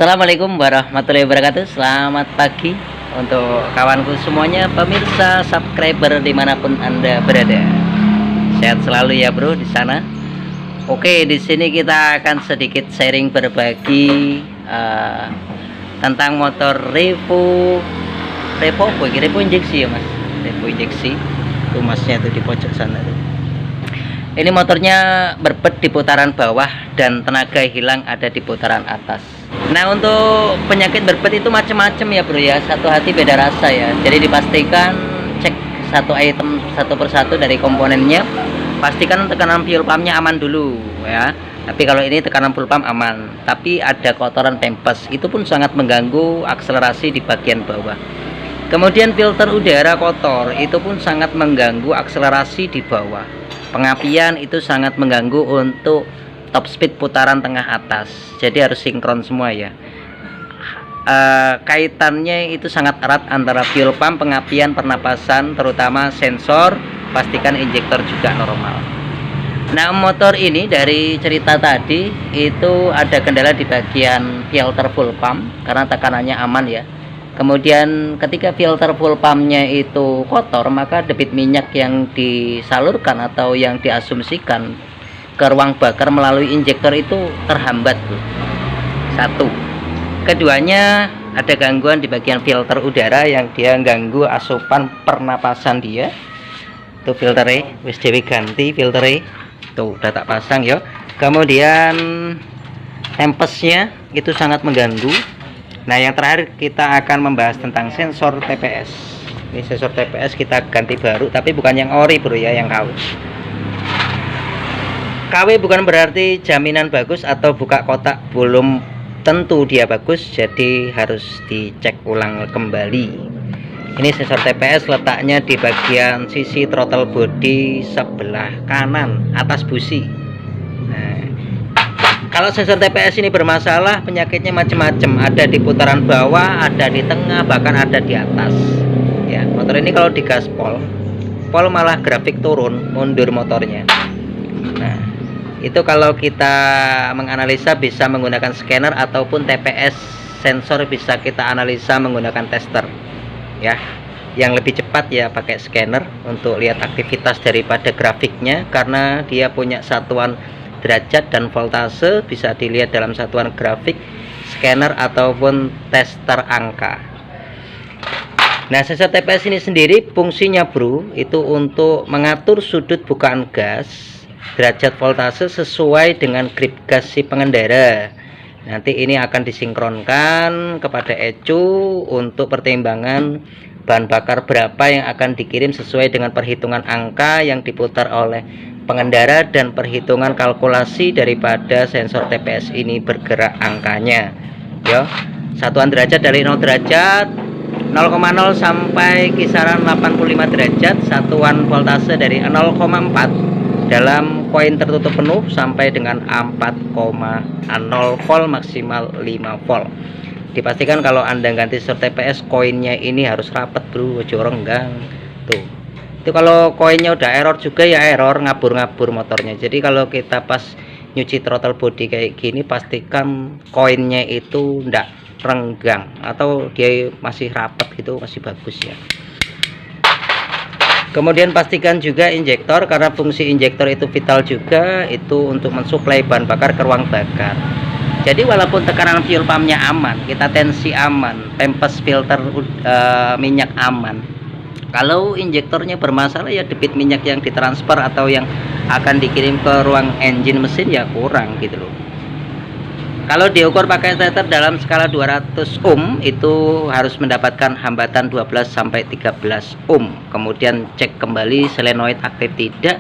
Assalamualaikum warahmatullahi wabarakatuh. Selamat pagi untuk kawanku semuanya, pemirsa, subscriber dimanapun Anda berada. Sehat selalu ya bro di sana. Oke, di sini kita akan sedikit sharing berbagi tentang motor Revo injeksi ya mas. Revo injeksi. Itu masnya tuh di pojok sana tuh. Ini motornya berbet di putaran bawah dan tenaga hilang ada di putaran atas. Nah, untuk penyakit berbet itu macam-macam ya bro ya, satu hati beda rasa ya. Jadi dipastikan cek satu item satu persatu dari komponennya. Pastikan tekanan fuel pumpnya aman dulu ya. Tapi kalau ini tekanan fuel pump aman, tapi ada kotoran pempes, itu pun sangat mengganggu akselerasi di bagian bawah. Kemudian filter udara kotor, itu pun sangat mengganggu akselerasi di bawah. Pengapian itu sangat mengganggu untuk top speed putaran tengah atas, jadi harus sinkron semua ya. Kaitannya itu sangat erat antara fuel pump, pengapian, pernapasan, terutama sensor. Pastikan injektor juga normal. Nah, motor ini dari cerita tadi itu ada kendala di bagian filter fuel pump karena tekanannya aman ya. Kemudian ketika filter fuel pumpnya itu kotor, maka debit minyak yang disalurkan atau yang diasumsikan ke ruang bakar melalui injektor itu terhambat tuh. Satu. Keduanya ada gangguan di bagian filter udara yang dia ganggu asupan pernapasan dia. Tuh filternya wis dewe ganti filternya. Tuh udah tak pasang ya. Kemudian tempesnya itu sangat mengganggu. Nah, yang terakhir kita akan membahas tentang sensor TPS. Ini sensor TPS kita ganti baru, tapi bukan yang ori bro ya, yang KW. KW bukan berarti jaminan bagus atau buka kotak belum tentu dia bagus, jadi harus dicek ulang kembali. Ini sensor TPS letaknya di bagian sisi throttle body sebelah kanan atas busi. Nah, kalau sensor TPS ini bermasalah, penyakitnya macam-macam. Ada di putaran bawah, ada di tengah, bahkan ada di atas. Ya, motor ini kalau digaspol, pol malah grafik turun, mundur motornya. Nah, itu kalau kita menganalisa bisa menggunakan scanner ataupun TPS sensor bisa kita analisa menggunakan tester. Ya, yang lebih cepat ya pakai scanner untuk lihat aktivitas daripada grafiknya, karena dia punya satuan derajat dan voltase bisa dilihat dalam satuan grafik, scanner ataupun tester angka. Nah, sensor TPS ini sendiri fungsinya bro itu untuk mengatur sudut bukaan gas, derajat voltase sesuai dengan grip gas si pengendara. Nanti ini akan disinkronkan kepada ECU untuk pertimbangan bahan bakar berapa yang akan dikirim sesuai dengan perhitungan angka yang diputar oleh pengendara dan perhitungan kalkulasi daripada sensor TPS ini bergerak angkanya ya. Satuan derajat dari 0 derajat 0,0 sampai kisaran 85 derajat, satuan voltase dari 0,4 dalam koin tertutup penuh sampai dengan 4,0 volt maksimal 5 volt. Dipastikan kalau Anda ganti sensor TPS koinnya ini harus rapat bro, ojo renggang. Tuh, itu kalau koinnya udah error juga ya error, ngabur-ngabur motornya. Jadi kalau kita pas nyuci throttle body kayak gini, pastikan koinnya itu ndak renggang atau dia masih rapat gitu, masih bagus ya. Kemudian pastikan juga injektor, karena fungsi injektor itu vital juga, itu untuk mensuplai bahan bakar ke ruang bakar. Jadi walaupun tekanan fuel pumpnya aman, kita tensi aman, pempes filter minyak aman, kalau injektornya bermasalah ya debit minyak yang ditransfer atau yang akan dikirim ke ruang engine mesin ya kurang gitu loh. Kalau diukur pakai teter dalam skala 200 ohm itu harus mendapatkan hambatan 12 sampai 13 ohm. Kemudian cek kembali solenoid aktif tidak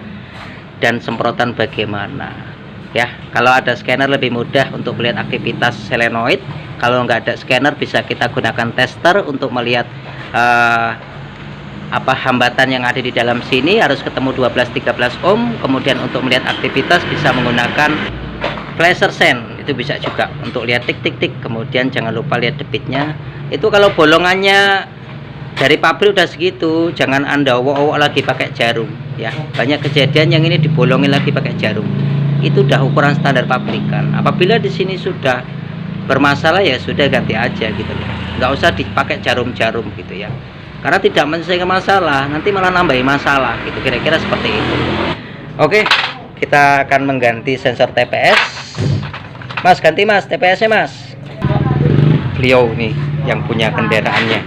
dan semprotan bagaimana. Ya, kalau ada scanner lebih mudah untuk melihat aktivitas solenoid. Kalau nggak ada scanner bisa kita gunakan tester untuk melihat apa hambatan yang ada di dalam sini, harus ketemu 12-13 ohm. Kemudian untuk melihat aktivitas bisa menggunakan flasher sense, itu bisa juga untuk lihat tik-tik-tik. Kemudian jangan lupa lihat debitnya. Itu kalau bolongannya dari pabrik udah segitu, jangan Anda owok-owok lagi pakai jarum ya. Banyak kejadian yang ini dibolongin lagi pakai jarum. Itu udah ukuran standar pabrikan. Apabila di sini sudah bermasalah ya sudah ganti aja gitu loh, nggak usah dipakai jarum-jarum gitu ya, karena tidak menyelesaikan masalah, nanti malah nambahin masalah gitu, kira-kira seperti itu. Oke, kita akan mengganti sensor TPS. Mas, ganti mas TPS nya mas. Beliau nih yang punya kendaraannya.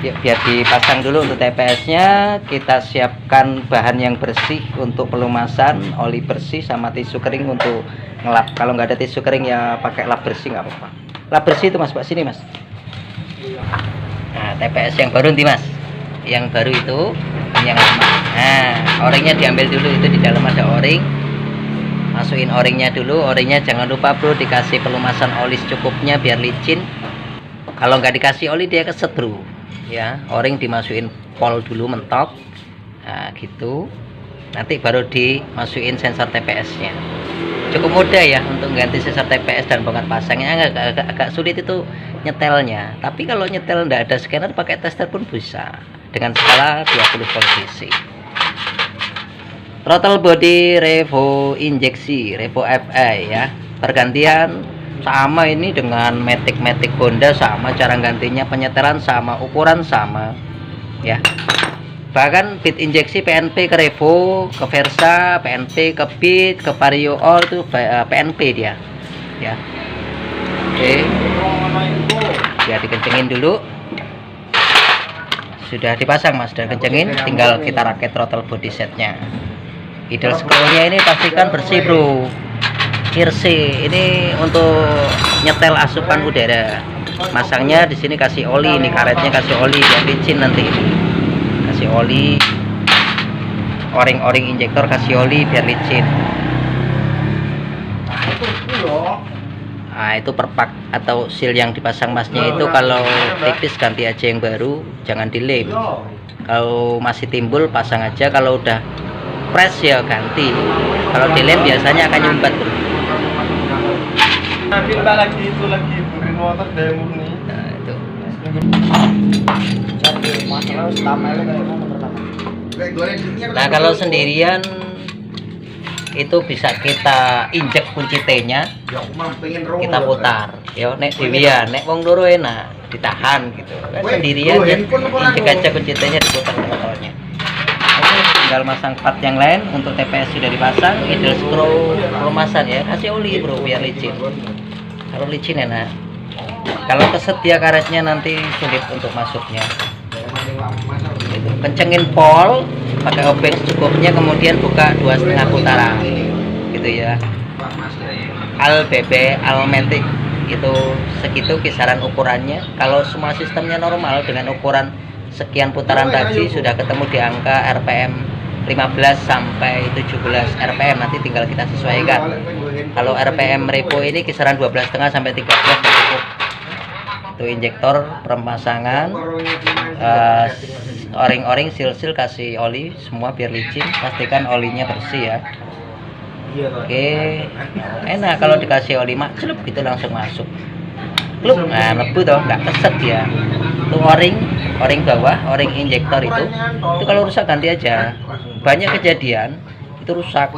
Ya, biar dipasang dulu untuk TPS nya. Kita siapkan bahan yang bersih untuk pelumasan, oli bersih sama tisu kering untuk ngelap. Kalau nggak ada tisu kering ya pakai lap bersih nggak apa-apa. Lap bersih itu mas, pak sini mas. Nah, TPS yang baru nanti mas, yang baru itu yang lama. Nah, oringnya diambil dulu, itu di dalam ada oring, masukin oringnya dulu. Oringnya jangan lupa bro dikasih pelumasan oli secukupnya biar licin. Kalau nggak dikasih oli dia keset bro ya. Oring dimasukin pol dulu mentok, nah gitu, nanti baru dimasukin sensor TPS nya. Cukup mudah ya untuk ganti sensor TPS dan bongkar pasangnya. Agak sulit itu nyetelnya, tapi kalau nyetel nggak ada scanner pakai tester pun bisa dengan skala 20 volt DC. Throttle body Revo injeksi, Revo FI ya, pergantian sama ini dengan Matic Honda, sama cara gantinya, penyetelan sama, ukuran sama ya. Bahkan bit injeksi PNP ke Revo, ke Versa PNP, ke Beat, ke Vario All itu PNP dia ya. Oke, ya dikencengin dulu. Sudah dipasang mas, sudah kencengin, tinggal kita rakit throttle body setnya. Idle scrollnya ini pastikan bersih bro, Kirsi ini untuk nyetel asupan udara. Masangnya di sini kasih oli, ini karetnya kasih oli biar licin nanti. Kasih oli, oring-oring injektor kasih oli biar licin. Nah itu perpak atau seal yang dipasang masnya itu kalau tipis ganti aja yang baru, jangan dilem. Kalau masih timbul pasang aja, kalau udah fresh ya ganti. Kalau dilem biasanya akan nyumbat bro. Lagi itu lagi motor dari murni. Nah itu. Nah kalau sendirian itu bisa kita injek kunci T-nya, kita putar. Yo nek dewian, nek wong loro enak ditahan gitu. Kan sendirian ya injek aja kunci T-nya, diputar motornya. Oke, tinggal masang part yang lain. Untuk TPS sudah dipasang, idle screw pelumasan ya, kasih oli bro biar licin. Kalau licin enak, kalau keset dia karetnya nanti sulit untuk masuknya. Itu kencengin pol, pakai obeng secukupnya, kemudian buka 2,5 putaran gitu ya. Al BB Al Matic itu segitu kisaran ukurannya. Kalau semua sistemnya normal dengan ukuran sekian putaran tadi sudah ketemu di angka RPM 15 sampai 17 RPM, nanti tinggal kita sesuaikan. Kalau RPM Revo ini kisaran 12,5 sampai 13 cukup. Itu injektor pemasangan, oring-oring, sil-sil kasih oli semua biar licin, pastikan olinya bersih ya. Oke, enak kalau dikasih oli mak celup gitu langsung masuk. Klub, nah lebu toh, nggak keset ya. Itu oring bawah, oring injektor itu kalau rusak ganti aja. Banyak kejadian itu rusak.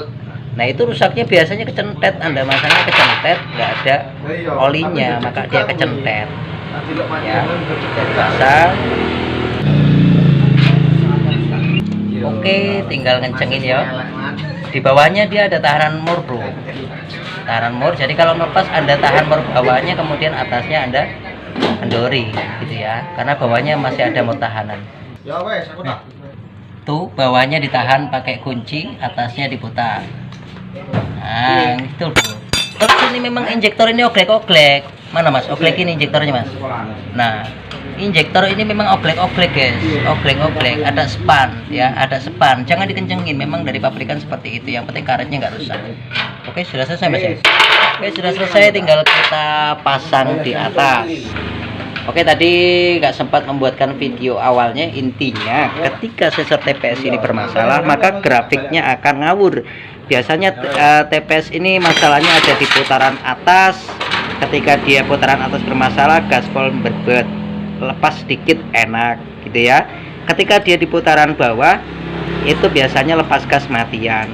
Nah itu rusaknya biasanya kecentet, Anda masangnya kecentet, nggak ada olinya, maka dia kecentet. Ya, dari pasang. Oke, tinggal ngencengin ya. Di bawahnya dia ada tahanan mur bro, tahanan mur. Jadi kalau lepas Anda tahan mur bawahnya, kemudian atasnya Anda kendori gitu ya, karena bawahnya masih ada mur tahanan. Tuh bawahnya ditahan pakai kunci, atasnya diputar. Nah itu bro. Terus ini memang injektor ini oglek-oglek. Mana mas? Oglekin injektornya mas. Nah injektor ini memang oglek-oglek guys, oglek-oglek, ada span ya, ada span, jangan dikencengin, memang dari pabrikan seperti itu. Yang penting karetnya nggak rusak. Oke, sudah selesai mas ya. Oke, sudah selesai, tinggal kita pasang di atas. Oke, tadi nggak sempat membuatkan video awalnya. Intinya ketika sensor TPS ini bermasalah, maka grafiknya akan ngawur. Biasanya TPS ini masalahnya ada di putaran atas. Ketika dia putaran atas bermasalah, gaspol berbet, lepas sedikit enak gitu ya. Ketika dia di putaran bawah, itu biasanya lepas gas matian,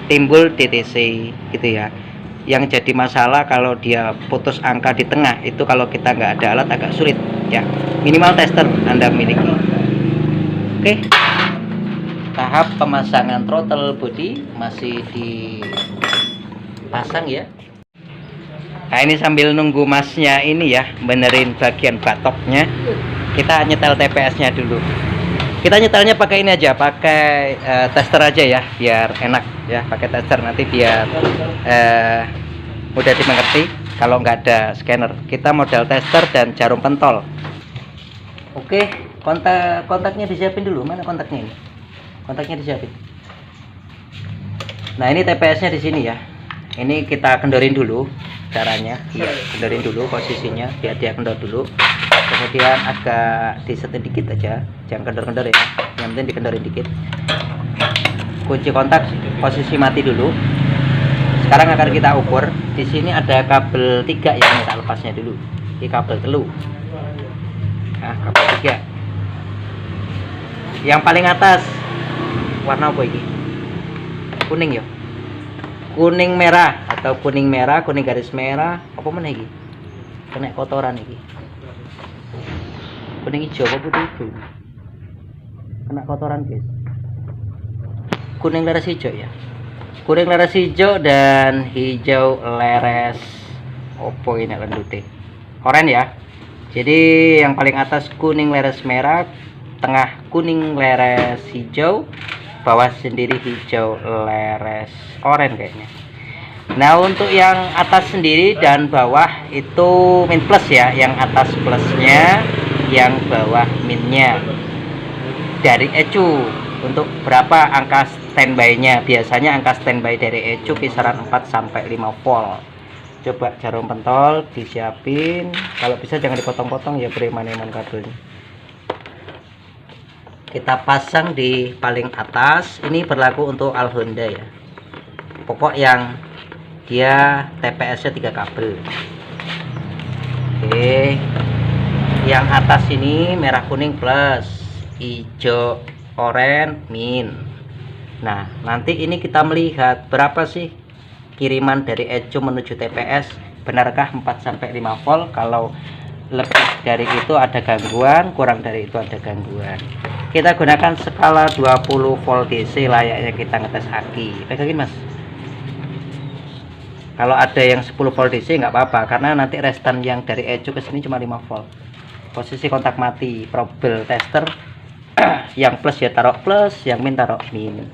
timbul DTC gitu ya. yang jadi masalah kalau dia putus angka di tengah itu kalau kita nggak ada alat agak sulit ya. Minimal tester Anda miliki. Oke, tahap pemasangan throttle body masih dipasang ya. Nah ini sambil nunggu masnya ini ya benerin bagian batoknya, kita nyetel TPS nya dulu. Kita nyetelnya pakai ini aja, pakai tester aja ya, biar enak ya, pakai tester nanti biar mudah dimengerti. Kalau nggak ada scanner, kita modal tester dan jarum pentol. Oke, kontaknya disiapin dulu. Mana kontaknya ini? Kontaknya disiapin. Nah ini TPS nya di sini ya. Ini kita kendorin dulu caranya. Iya, kendorin dulu posisinya, biar dia kendor dulu. Kemudian agak disetin dikit aja, jangan kendor-kendor ya, yang penting dikendorin dikit. Kunci kontak posisi mati dulu. Sekarang akan kita ukur. Di sini ada kabel 3 yang kita lepasnya dulu. Ini kabel telu. Nah, kabel 3. Yang paling atas warna apa ini? Kuning ya. Kuning merah atau kuning merah, kuning garis merah. Apa mana ini? Kena kotoran ini. Kuning hijau apa putih hijau? Kena kotoran guys. Kuning leres hijau ya. Kuning leres hijau dan hijau leres opo ini lendute. Oren ya. Jadi yang paling atas kuning leres merah, tengah kuning leres hijau, bawah sendiri hijau leres oren kayaknya. Nah untuk yang atas sendiri dan bawah itu min plus ya, yang atas plusnya, yang bawah minnya. Dari ECU untuk berapa angka standby-nya? Biasanya angka standby dari ECU kisaran 4 sampai 5 volt. Coba jarum pentol disiapin, kalau bisa jangan dipotong-potong ya, bereman-eman kabelnya. Kita pasang di paling atas. Ini berlaku untuk Al Honda ya. Pokok yang dia TPS-nya 3 kabel. Oke. Yang atas ini merah kuning plus, hijau oranye min. Nah nanti ini kita melihat berapa sih kiriman dari ECU menuju TPS, benarkah 4 sampai 5 volt. Kalau lebih dari itu ada gangguan, kurang dari itu ada gangguan. Kita gunakan skala 20 volt DC layaknya kita ngetes aki. Pegangin mas. Kalau ada yang 10 volt DC nggak apa-apa, karena nanti restan yang dari ECU ke sini cuma 5 volt. Posisi kontak mati, probel tester. Yang plus ya taruh plus, yang min taruh min.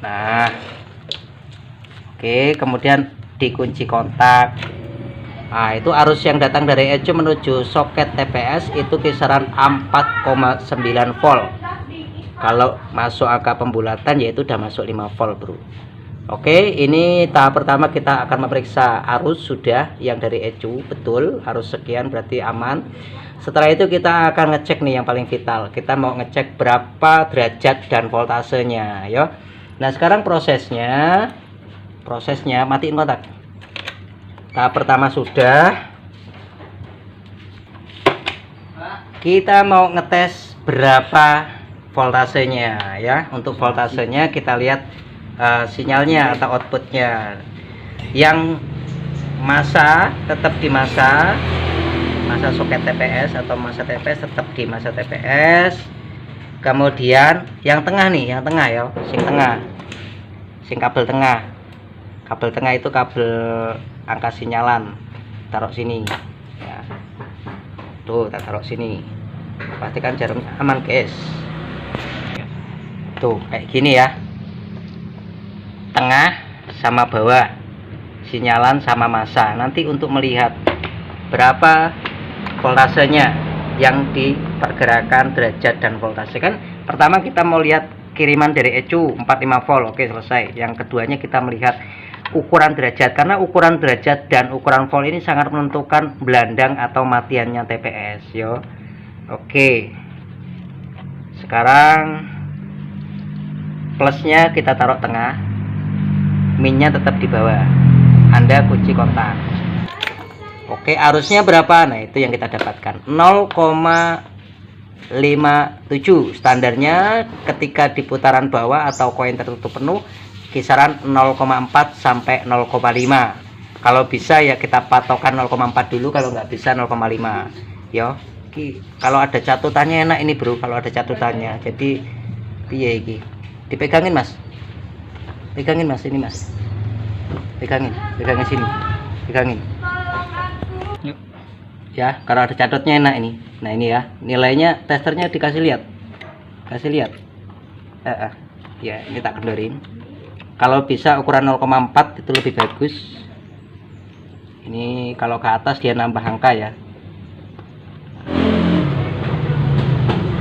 Nah oke, kemudian dikunci kontak. Nah itu arus yang datang dari ECU menuju soket TPS itu kisaran 4,9 volt. Kalau masuk angka pembulatan yaitu udah masuk 5 volt bro. Oke, ini tahap pertama kita akan memeriksa arus sudah yang dari ECU betul, arus sekian berarti aman. Setelah itu kita akan ngecek nih yang paling vital. Kita mau ngecek berapa derajat dan voltasenya, yo. Nah, sekarang prosesnya matiin kontak. Tahap pertama sudah. Kita mau ngetes berapa voltasenya ya. Untuk voltasenya kita lihat sinyalnya atau outputnya. Yang masa tetap di masa soket TPS atau masa TPS tetap di masa TPS. Kemudian yang tengah nih, yang tengah ya, sing kabel tengah. Kabel tengah itu kabel angka sinyalan. Taruh sini ya. Tuh, tak taruh sini. Pastikan jarumnya aman, guys. Tuh, kayak gini ya. Tengah sama bawah, sinyalan sama masa. Nanti untuk melihat berapa voltasenya yang dipergerakan derajat dan voltase, kan pertama kita mau lihat kiriman dari ECU 45 volt. Oke, selesai. Yang keduanya kita melihat ukuran derajat, karena ukuran derajat dan ukuran volt ini sangat menentukan belandang atau matiannya TPS yo. Oke, sekarang plusnya kita taruh tengah, minnya tetap di bawah. Anda kunci kontak. Oke, arusnya berapa? Nah itu yang kita dapatkan 0,57. Standarnya ketika di putaran bawah atau koin tertutup penuh kisaran 0,4 sampai 0,5. Kalau bisa ya kita patokan 0,4 dulu, kalau nggak bisa 0,5 ya. Kalau ada catutannya enak ini bro, kalau ada catutannya. Jadi piye iki, dipegangin mas, pegangin mas, ini mas, pegangin sini, pegangin yuk ya. Kalau ada catutnya enak ini. Nah ini ya, nilainya testernya dikasih lihat, kasih lihat. Ya ini tak kendorin. Kalau bisa ukuran 0,4 itu lebih bagus. Ini kalau ke atas dia nambah angka ya.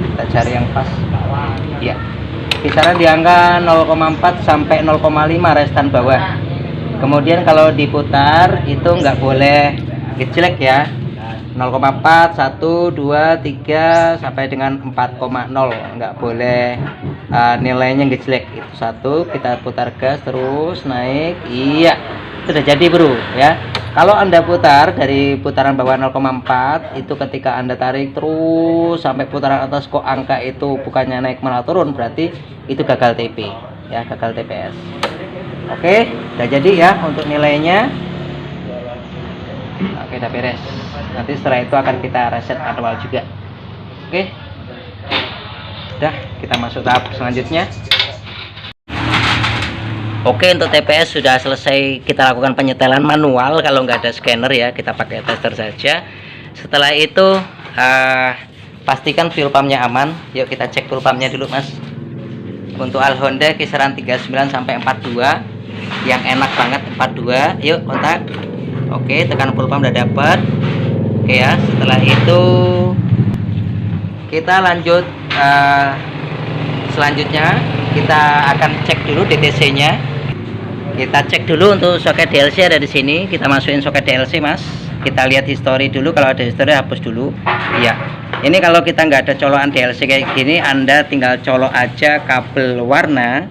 Kita cari yang pas ya, kisaran di angka 0,4 sampai 0,5 restan bawah. Kemudian kalau diputar itu nggak boleh gejlek ya. 0,4, 1, 2, 3 sampai dengan 4,0 nggak boleh nilainya gejlek. Itu satu. Kita putar gas terus naik. Iya, sudah jadi bro ya. Kalau Anda putar dari putaran bawah 0,4 itu, ketika Anda tarik terus sampai putaran atas kok angka itu bukannya naik malah turun, berarti itu gagal TP ya, gagal TPS. Oke, udah jadi ya untuk nilainya. Oke, udah beres. Nanti setelah itu akan kita reset manual juga. Oke, udah, kita masuk tahap selanjutnya. Oke, untuk TPS sudah selesai kita lakukan penyetelan manual. Kalau nggak ada scanner ya, kita pakai tester saja. Setelah itu pastikan fuel pumpnya aman. Yuk kita cek fuel pumpnya dulu mas. Untuk Al Honda kisaran 39 sampai 42. Yang enak banget 42. Yuk kontak. Oke, tekan fuel pump udah dapat. Oke ya, setelah itu kita lanjut. Selanjutnya kita akan cek dulu DTC nya. Kita cek dulu untuk soket DLC ada di sini. Kita masukin soket DLC mas. Kita lihat history dulu. Kalau ada history hapus dulu. Iya. Ini kalau kita nggak ada colokan DLC kayak gini, Anda tinggal colok aja kabel warna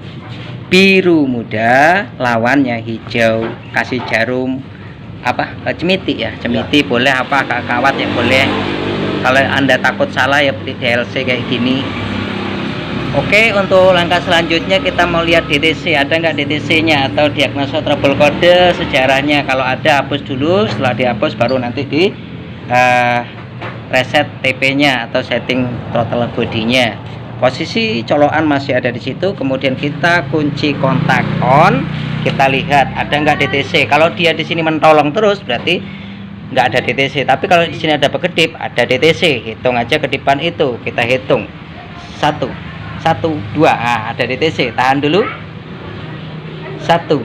biru muda, lawannya hijau. Kasih jarum cemiti ya, cemiti boleh, kawat ya boleh. Kalau Anda takut salah ya DLC kayak gini. Oke, untuk langkah selanjutnya kita mau lihat DTC, ada nggak DTC-nya atau diagnosa trouble kode sejarahnya. Kalau ada hapus dulu, setelah dihapus baru nanti di reset TP-nya atau setting throttle body-nya. Posisi colokan masih ada di situ. Kemudian kita kunci kontak on, kita lihat ada nggak DTC. Kalau dia di sini mentolong terus berarti nggak ada DTC. Tapi kalau di sini ada berkedip, ada DTC. Hitung aja kedipan itu, kita hitung 1, 2, ada DTC. Tahan dulu. 1,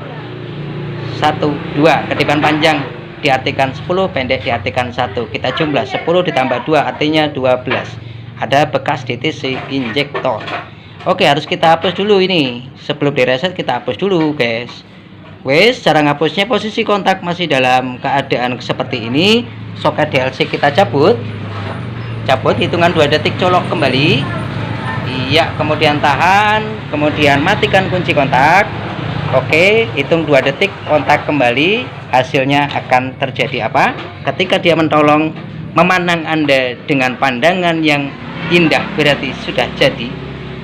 2, kedipan panjang diartikan 10, pendek diartikan 1. Kita jumlah 10 ditambah 2 artinya 12. Ada bekas DTC injektor. Oke, harus kita hapus dulu ini. Sebelum direset kita hapus dulu guys. Wes, cara ngapusnya posisi kontak masih dalam keadaan seperti ini. Soket DLC kita cabut, hitungan 2 detik colok kembali. Iya, kemudian tahan, kemudian matikan kunci kontak. Oke, hitung 2 detik, kontak kembali. Hasilnya akan terjadi apa? Ketika dia mentolong, memandang Anda dengan pandangan yang indah, berarti sudah jadi.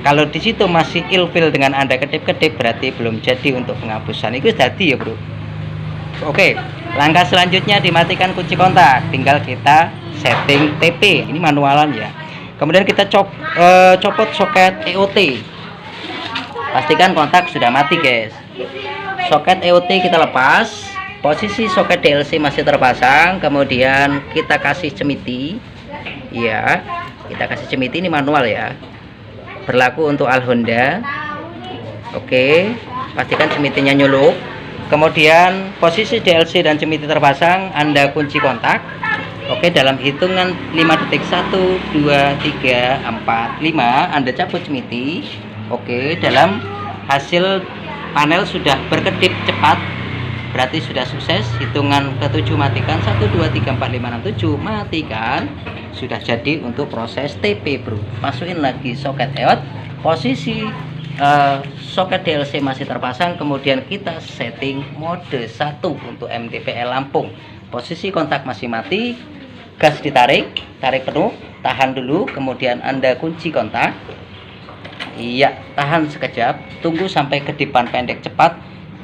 Kalau di situ masih ilfil dengan Anda kedip-kedip, berarti belum jadi untuk penghapusan. Itu jadi ya bro. Oke, langkah selanjutnya dimatikan kunci kontak. Tinggal kita setting TP. Ini manualan ya. Kemudian kita copot soket EOT. Pastikan kontak sudah mati guys. Soket EOT kita lepas. Posisi soket DLC masih terpasang. Kemudian kita kasih cemiti. Ya, kita kasih cemiti, ini manual ya. Berlaku untuk Al Honda. Oke, pastikan cemitinya nyuluk. Kemudian posisi DLC dan cemiti terpasang, Anda kunci kontak. Oke, dalam hitungan 5 detik 1, 2, 3, 4, 5 Anda cabut cemiti. Oke, dalam hasil panel sudah berkedip cepat, berarti sudah sukses. Hitungan ke-7 matikan, 1, 2, 3, 4, 5, 6, 7 matikan. Sudah jadi untuk proses TP bro. Masukin lagi soket EOT. Posisi soket DLC masih terpasang. Kemudian kita setting mode 1 untuk MTPL Lampung. Posisi kontak masih mati, gas ditarik, tarik penuh, tahan dulu, kemudian Anda kunci kontak. Iya, tahan sekejap, tunggu sampai kedipan pendek cepat,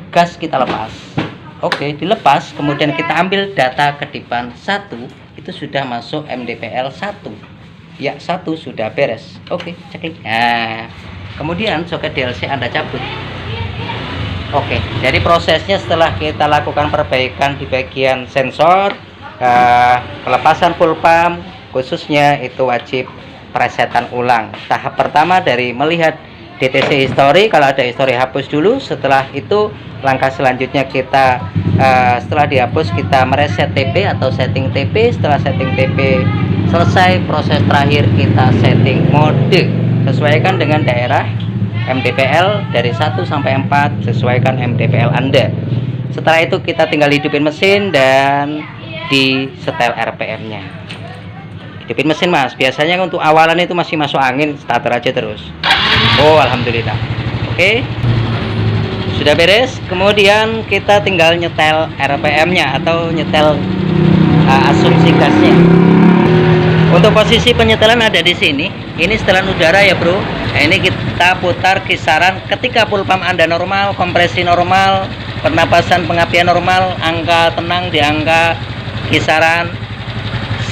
gas kita lepas. Oke, dilepas, kemudian kita ambil data kedipan 1, itu sudah masuk MDPL 1. Ya, 1 sudah beres. Oke, ceklik. Nah, kemudian soket DLC Anda cabut. Oke, jadi prosesnya setelah kita lakukan perbaikan di bagian sensor, pelepasan full pump, khususnya itu wajib presetan ulang. Tahap pertama dari melihat DTC history, kalau ada history hapus dulu. Setelah itu langkah selanjutnya kita setelah dihapus kita mereset TP atau setting TP. Setelah setting TP selesai, proses terakhir kita setting mode. Sesuaikan dengan daerah MDPL dari 1 sampai 4, sesuaikan MDPL Anda. Setelah itu kita tinggal hidupin mesin dan di setel RPM-nya. Hidupin mesin mas, biasanya untuk awalan itu masih masuk angin, starter aja terus. Oh alhamdulillah. Oke, sudah beres. Kemudian kita tinggal nyetel RPM-nya atau nyetel asumsi gasnya. Untuk posisi penyetelan ada di sini. Ini setelan udara ya bro. Nah, ini kita putar kisaran ketika full pump Anda normal, kompresi normal, pernapasan pengapian normal, angka tenang di angka kisaran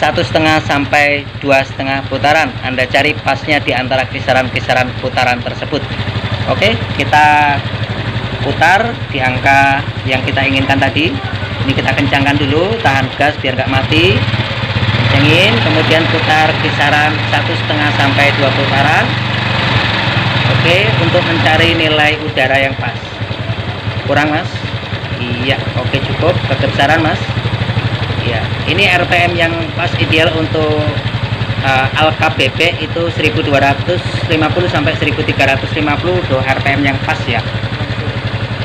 1,5 sampai 2,5 putaran. Anda cari pasnya di antara kisaran-kisaran putaran tersebut. Oke, kita putar di angka yang kita inginkan tadi. Ini kita kencangkan dulu, tahan gas biar nggak mati. Kencengin, kemudian putar kisaran 1,5 sampai 2 putaran. Oke, untuk mencari nilai udara yang pas. Kurang mas? Iya, oke cukup. Kebesaran mas? Ya, ini RPM yang pas ideal untuk ALKBP itu 1250 sampai 1350 do RPM yang pas ya.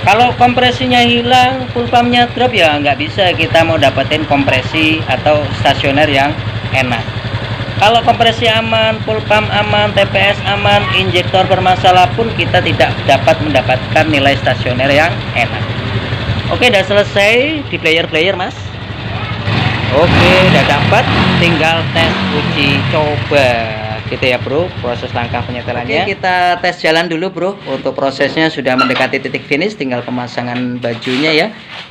Kalau kompresinya hilang, full pumpnya drop ya nggak bisa kita mau dapetin kompresi atau stasioner yang enak. Kalau kompresi aman, full pump aman, TPS aman, injektor bermasalah pun kita tidak dapat mendapatkan nilai stasioner yang enak. Oke, udah selesai di player mas. Oke, udah dapat, tinggal tes uji coba gitu ya bro, proses langkah penyetelannya. Oke, kita tes jalan dulu bro. Untuk prosesnya sudah mendekati titik finish, tinggal pemasangan bajunya ya.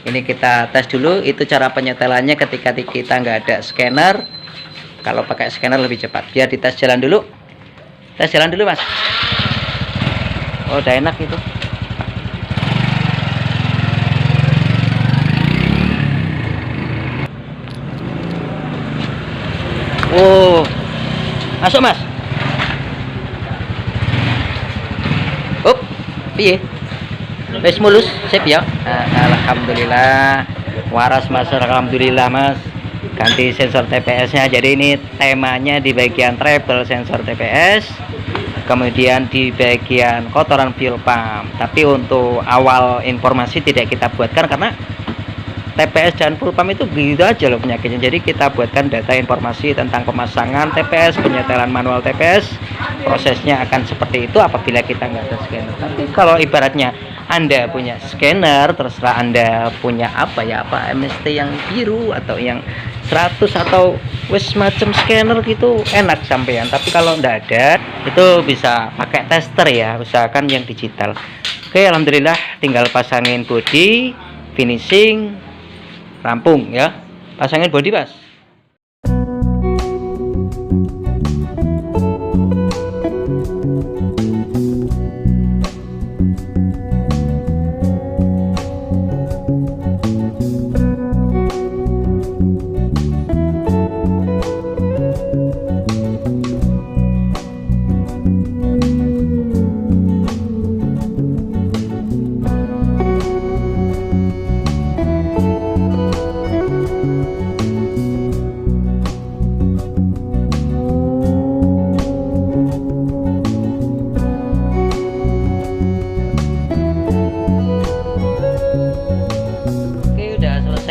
Ini kita tes dulu, itu cara penyetelannya ketika kita nggak ada scanner. Kalau pakai scanner lebih cepat. Biar dites jalan dulu. Tes jalan dulu mas. Oh udah enak itu. Oh, masuk mas. Up, piye? Wes mulus, sip ya. Alhamdulillah. Waras mas, alhamdulillah mas. Ganti sensor TPS-nya. Jadi ini temanya di bagian treble sensor TPS. Kemudian di bagian kotoran fuel pump. Tapi untuk awal informasi tidak kita buatkan karena TPS dan full pump itu gitu aja loh penyakitnya. Jadi kita buatkan data informasi tentang pemasangan TPS, penyetelan manual TPS. Prosesnya akan seperti itu apabila kita nggak ada scanner. Tapi kalau ibaratnya Anda punya scanner, terserah Anda punya apa ya, apa MST yang biru atau yang 100 atau wes macam scanner gitu enak sampean. Tapi kalau nggak ada itu bisa pakai tester ya, usahakan yang digital. Oke, alhamdulillah tinggal pasangin body, finishing, rampung ya. Pasangin body mas.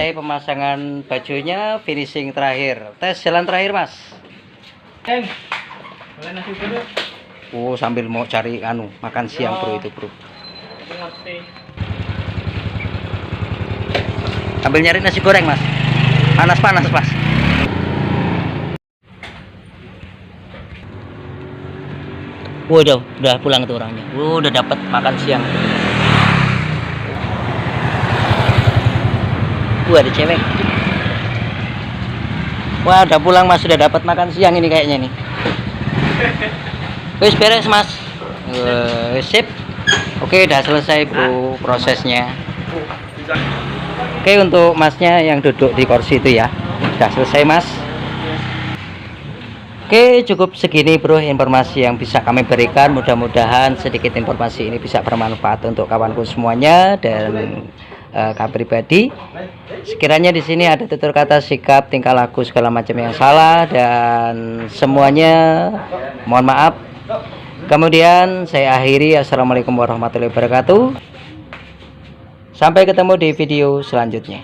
Pemasangan bajunya, finishing terakhir, tes jalan terakhir mas. Oh sambil mau cari makan siang bro itu bro. Sambil nyari nasi goreng mas, panas mas. Waduh, udah pulang tuh orangnya. Udah dapat makan siang. Ada cewek. Wah, udah pulang Mas, sudah dapat makan siang ini kayaknya nih. Wis beres Mas. Sip. Oke, udah selesai Bro prosesnya. Oke, untuk Masnya yang duduk di kursi itu ya. Udah selesai Mas. Oke, cukup segini Bro informasi yang bisa kami berikan. Mudah-mudahan sedikit informasi ini bisa bermanfaat untuk kawanku semuanya dan kak pribadi. Sekiranya di sini ada tutur kata, sikap, tingkah laku segala macam yang salah dan semuanya mohon maaf. Kemudian saya akhiri, assalamualaikum warahmatullahi wabarakatuh. Sampai ketemu di video selanjutnya.